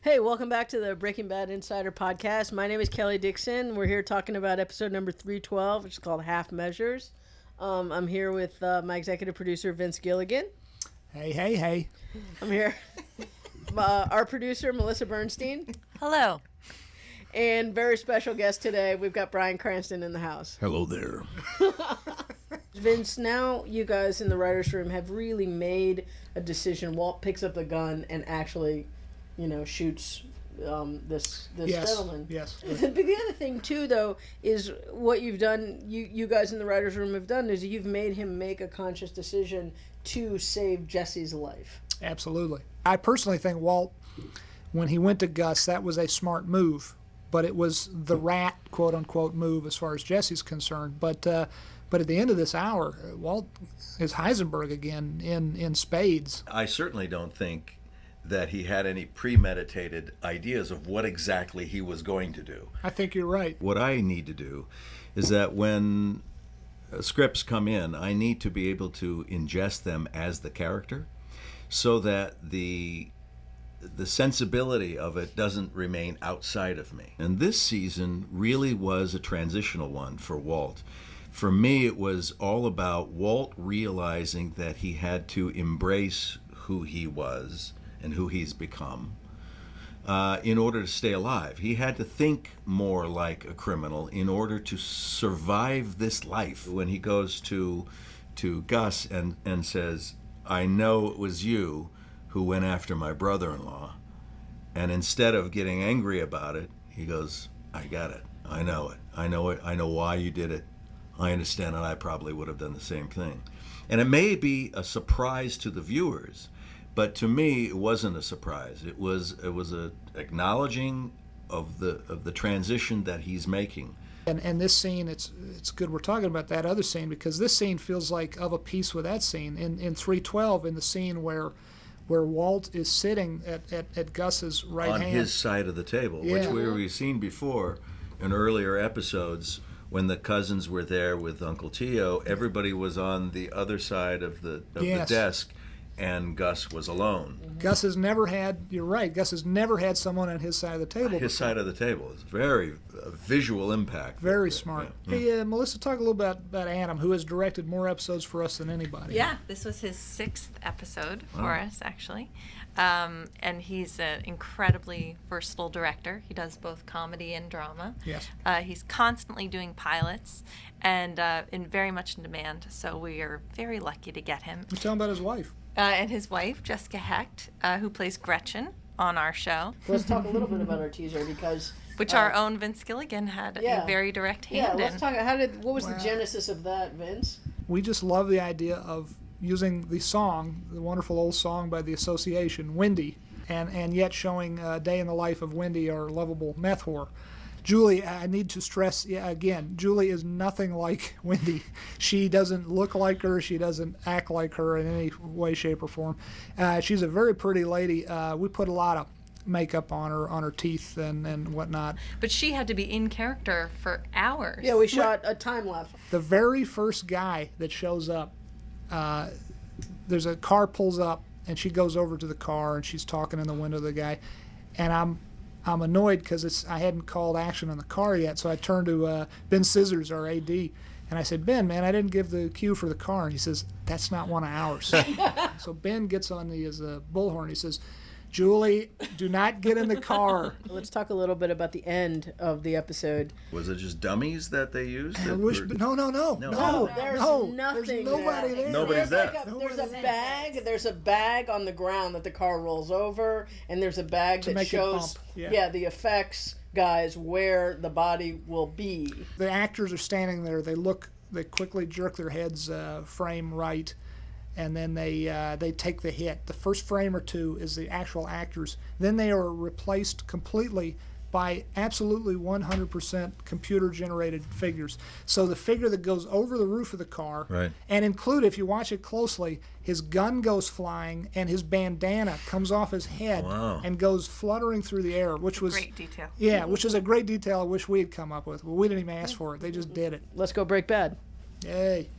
Hey, welcome back to the Breaking Bad Insider Podcast. My name is Kelly Dixon. We're here talking about episode number 312, which is called Half Measures. I'm here with my executive producer, Vince Gilligan. Hey. I'm here. Our producer, Melissa Bernstein. Hello. And very special guest today, we've got Bryan Cranston in the house. Hello there. Vince, now you guys in the writer's room have really made a decision. Walt picks up the gun and actually, shoots this gentleman. Yes. The other thing, too, though, is what you've done, you guys in the writer's room have done, is you've made him make a conscious decision to save Jesse's life. Absolutely. I personally think Walt, when he went to Gus, that was a smart move. But it was the rat, quote-unquote, move as far as Jesse's concerned. But at the end of this hour, Walt is Heisenberg again in spades. I certainly don't think that he had any premeditated ideas of what exactly he was going to do. I think you're right. What I need to do is that when scripts come in, I need to be able to ingest them as the character so that the sensibility of it doesn't remain outside of me. And this season really was a transitional one for Walt. For me, it was all about Walt realizing that he had to embrace who he was and who he's become in order to stay alive. He had to think more like a criminal in order to survive this life. When he goes to Gus and says, "I know it was you who went after my brother-in-law," and instead of getting angry about it, he goes, "I got it. I know it. I know it. I know why you did it. I understand, and I probably would have done the same thing." And it may be a surprise to the viewers, but to me, it wasn't a surprise. It was a acknowledging of the transition that he's making. And this scene, it's good we're talking about that other scene, because this scene feels like of a piece with that scene. In 312, in the scene where Walt is sitting at Gus's right on hand. his side of the table, Yeah. which we've seen before in earlier episodes when the cousins were there with Uncle Tio. Everybody was on the other side of the Yes. desk, and Gus was alone. Gus has never had, you're right, Gus has never had someone on his side of the table. His side of the table is very visual impact. Very smart. Yeah. Hey, Melissa, talk a little bit about Adam, who has directed more episodes for us than anybody. Yeah, this was his 6th episode for us, actually. And he's an incredibly versatile director. He does both comedy and drama. Yes. He's constantly doing pilots and very much in demand, so we are very lucky to get him. Tell him about his wife. And his wife, Jessica Hecht, who plays Gretchen on our show. Let's talk a little bit about our teaser because... Which our own Vince Gilligan had a very direct hand let's in. talk. What was the genesis of that, Vince? We just love the idea of using the song, the wonderful old song by the Association, Wendy, and yet showing a day in the life of Wendy, our lovable meth whore. Julie, I need to stress again, Julie is nothing like Wendy. She doesn't look like her. She doesn't act like her in any way, shape, or form. She's a very pretty lady. We put a lot of makeup on her teeth and whatnot. But she had to be in character for hours. Yeah, we shot a time lapse. The very first guy that shows up, there's a car pulls up, and she goes over to the car, and she's talking in the window to the guy, and I'm annoyed because I hadn't called action on the car yet, so I turned to Ben Scissors, our AD, and I said, "Ben, man, I didn't give the cue for the car." And he says, "That's not one of ours." So Ben gets on his bullhorn. He says, "Julie, do not get in the car." Let's talk a little bit about the end of the episode. Was it just dummies that they used? No, there's There's nothing. There's nobody there. Nobody's there. There's a bag on the ground that the car rolls over, and there's a bag that make it shows bump. the effects guys where the body will be. The actors are standing there. They quickly jerk their heads frame right, and then they take the hit. The first frame or two is the actual actors. Then they are replaced completely by absolutely 100% computer-generated figures. So the figure that goes over the roof of the car, Right. and include, if you watch it closely, his gun goes flying and his bandana comes off his head and goes fluttering through the air, which was Great detail. Yeah, which is a great detail I wish we had come up with. Well, we didn't even ask for it. They just did it. Let's go break bad. Yay.